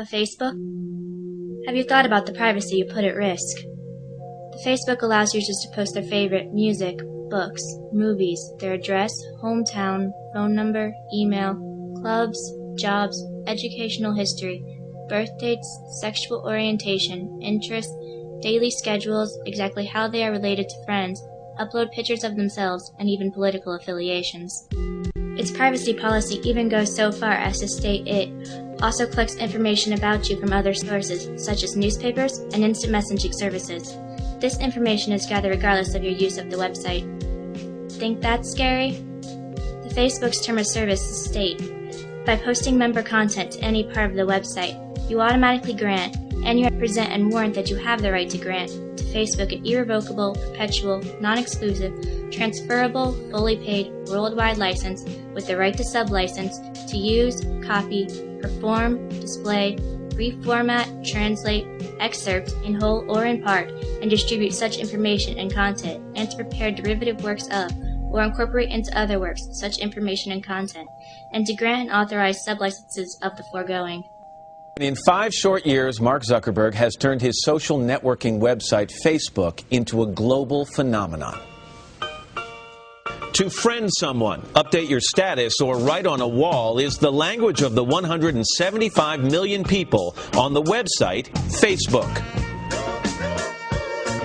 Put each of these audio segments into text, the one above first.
Facebook? Have you thought about the privacy you put at risk? The Facebook allows users to post their favorite music, books, movies, their address, hometown, phone number, email, clubs, jobs, educational history, birth dates, sexual orientation, interests, daily schedules, exactly how they are related to friends, upload pictures of themselves, and even political affiliations. Its privacy policy even goes so far as to state it also collects information about you from other sources, such as newspapers and instant messaging services. This information is gathered regardless of your use of the website. Think that's scary? The Facebook's term of service state, by posting member content to any part of the website, you automatically grant, and you represent and warrant that you have the right to grant to Facebook an irrevocable, perpetual, non-exclusive, transferable, fully paid, worldwide license with the right to sub-license to use, copy, perform, display, reformat, translate, excerpt, in whole or in part, and distribute such information and content, and to prepare derivative works of, or incorporate into other works such information and content, and to grant and authorize sublicenses of the foregoing. In 5 short years, Mark Zuckerberg has turned his social networking website, Facebook, into a global phenomenon. To friend someone, update your status, or write on a wall is the language of the 175 million people on the website Facebook.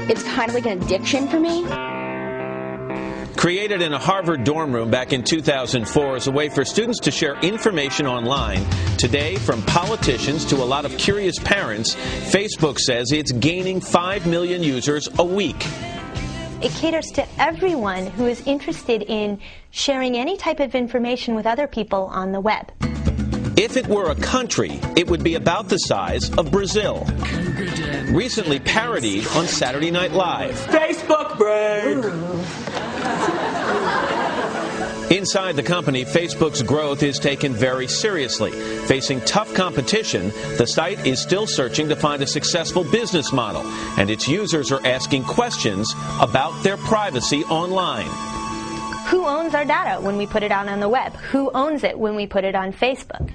It's kind of like an addiction for me. Created in a Harvard dorm room back in 2004 as a way for students to share information online, today, from politicians to a lot of curious parents, Facebook says it's gaining 5 million users a week. It caters to everyone who is interested in sharing any type of information with other people on the web. If it were a country, it would be about the size of Brazil. Recently parodied on Saturday Night Live. Facebook brain! Inside the company, Facebook's growth is taken very seriously. Facing tough competition, the site is still searching to find a successful business model, and its users are asking questions about their privacy online. Who owns our data when we put it out on the web? Who owns it when we put it on Facebook?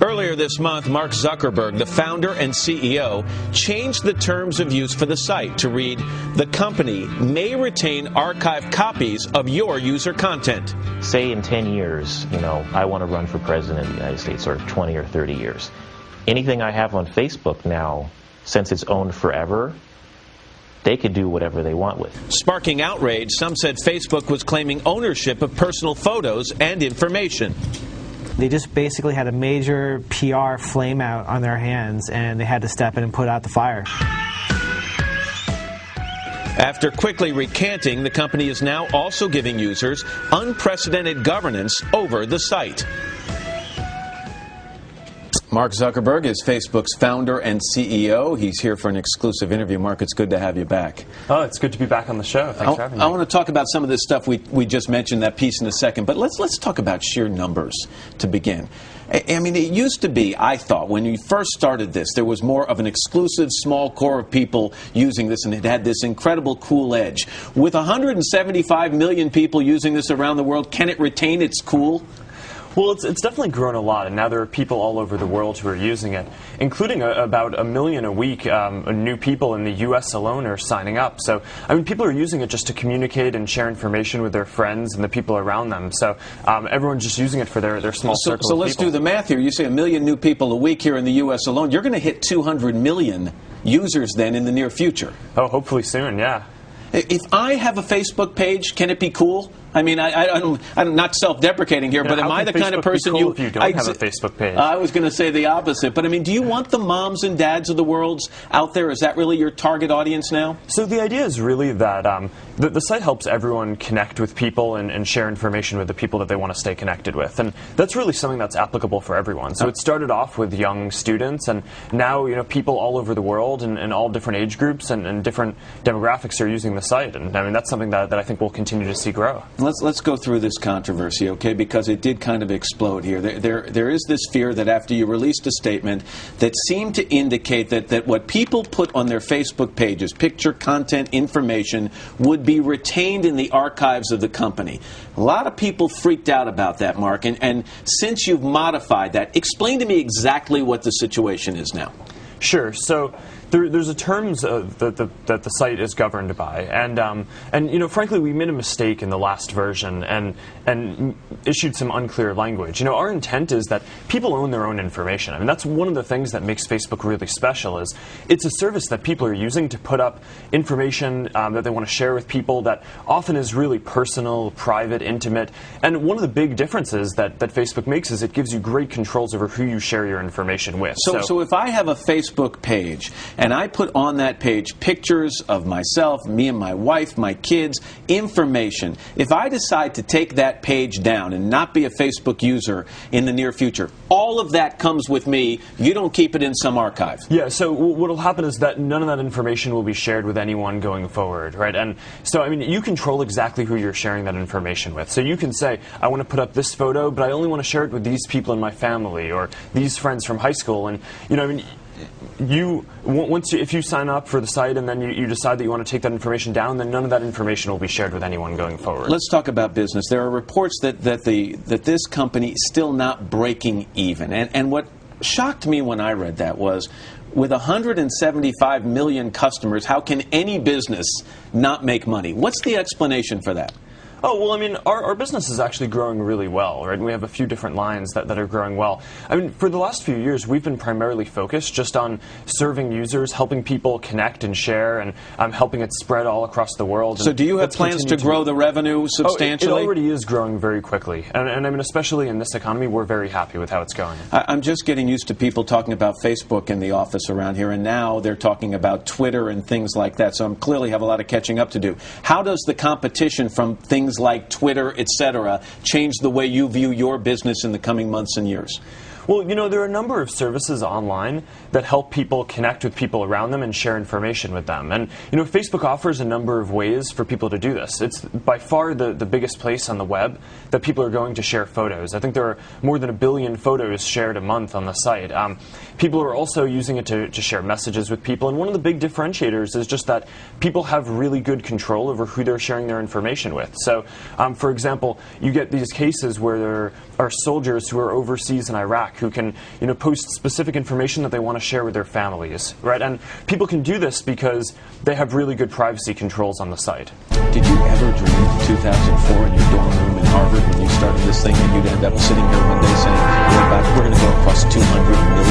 Earlier this month, Mark Zuckerberg, the founder and CEO, changed the terms of use for the site to read, "The company may retain archived copies of your user content." Say in 10 years, I want to run for president of the United States, or 20 or 30 years. Anything I have on Facebook now, since it's owned forever, they could do whatever they want with. Sparking outrage, some said Facebook was claiming ownership of personal photos and information. They just basically had a major PR flameout on their hands, and they had to step in and put out the fire. After quickly recanting, the company is now also giving users unprecedented governance over the site. Mark Zuckerberg is Facebook's founder and CEO. He's here for an exclusive interview. Mark, it's good to have you back. Oh, it's good to be back on the show. Thanks for having me. I want to talk about some of this stuff we just mentioned, that piece, in a second. But let's talk about sheer numbers to begin. I mean, it used to be, I thought, when you first started this, there was more of an exclusive small core of people using this, and it had this incredible cool edge. With 175 million people using this around the world, can it retain its cool? Well, it's definitely grown a lot, and now there are people all over the world who are using it, including about 1 million a week. New people in the U.S. alone are signing up. So, people are using it just to communicate and share information with their friends and the people around them. So, everyone's just using it for their small circle of people. So let's do the math here. You say 1 million new people a week here in the U.S. alone. You're going to hit 200 million users then in the near future. Oh, hopefully soon, yeah. If I have a Facebook page, can it be cool? I mean, I'm not self-deprecating here, but am I the kind of person if you don't have a Facebook page? I was going to say the opposite, but I mean, do you want the moms and dads of the world out there? Is that really your target audience now? So the idea is really that the site helps everyone connect with people and share information with the people that they want to stay connected with, and that's really something that's applicable for everyone. So it started off with young students, and now people all over the world and all different age groups and different demographics are using the site, and that's something that I think we'll continue to see grow. Let's go through this controversy, okay? Because it did kind of explode here. There is this fear that after you released a statement that seemed to indicate that what people put on their Facebook pages, picture, content, information, would be retained in the archives of the company. A lot of people freaked out about that, Mark. And since you've modified that, explain to me exactly what the situation is now. Sure. So there's a terms that the site is governed by, and you know, frankly, we made a mistake in the last version and issued some unclear language. You know, our intent is that people own their own information. I mean, that's one of the things that makes Facebook really special. Is it's a service that people are using to put up information that they want to share with people that often is really personal, private, intimate. And one of the big differences that Facebook makes is it gives you great controls over who you share your information with. So if I have a Facebook page and I put on that page pictures of myself, me and my wife, my kids, information, if I decide to take that page down and not be a Facebook user in the near future, all of that comes with me. You don't keep it in some archive. Yeah, so what will happen is that none of that information will be shared with anyone going forward, right? And so, I mean, you control exactly who you're sharing that information with. So you can say, I want to put up this photo, but I only want to share it with these people in my family or these friends from high school. And, you know, I mean, if you sign up for the site and then you decide that you want to take that information down, then none of that information will be shared with anyone going forward. Let's talk about business. There are reports that this company is still not breaking even. And what shocked me when I read that was, with 175 million customers, how can any business not make money? What's the explanation for that? Oh, well, I mean, our business is actually growing really well, right? And we have a few different lines that are growing well. I mean, for the last few years, we've been primarily focused just on serving users, helping people connect and share, and helping it spread all across the world. So do you have plans to grow the revenue substantially? Oh, it already is growing very quickly. And I mean, especially in this economy, we're very happy with how it's going. I'm just getting used to people talking about Facebook in the office around here, and now they're talking about Twitter and things like that. So I clearly have a lot of catching up to do. How does the competition from things like Twitter, etc., change the way you view your business in the coming months and years? Well, you know, there are a number of services online that help people connect with people around them and share information with them. And, you know, Facebook offers a number of ways for people to do this. It's by far the biggest place on the web that people are going to share photos. I think there are more than 1 billion photos shared a month on the site. People are also using it to share messages with people. And one of the big differentiators is just that people have really good control over who they're sharing their information with. So, for example, you get these cases where there are soldiers who are overseas in Iraq who can, you know, post specific information that they want to share with their families, right? And people can do this because they have really good privacy controls on the site. Did you ever dream in 2004 in your dorm room in Harvard when you started this thing that you'd end up sitting here one day saying, we're going to go across 200 million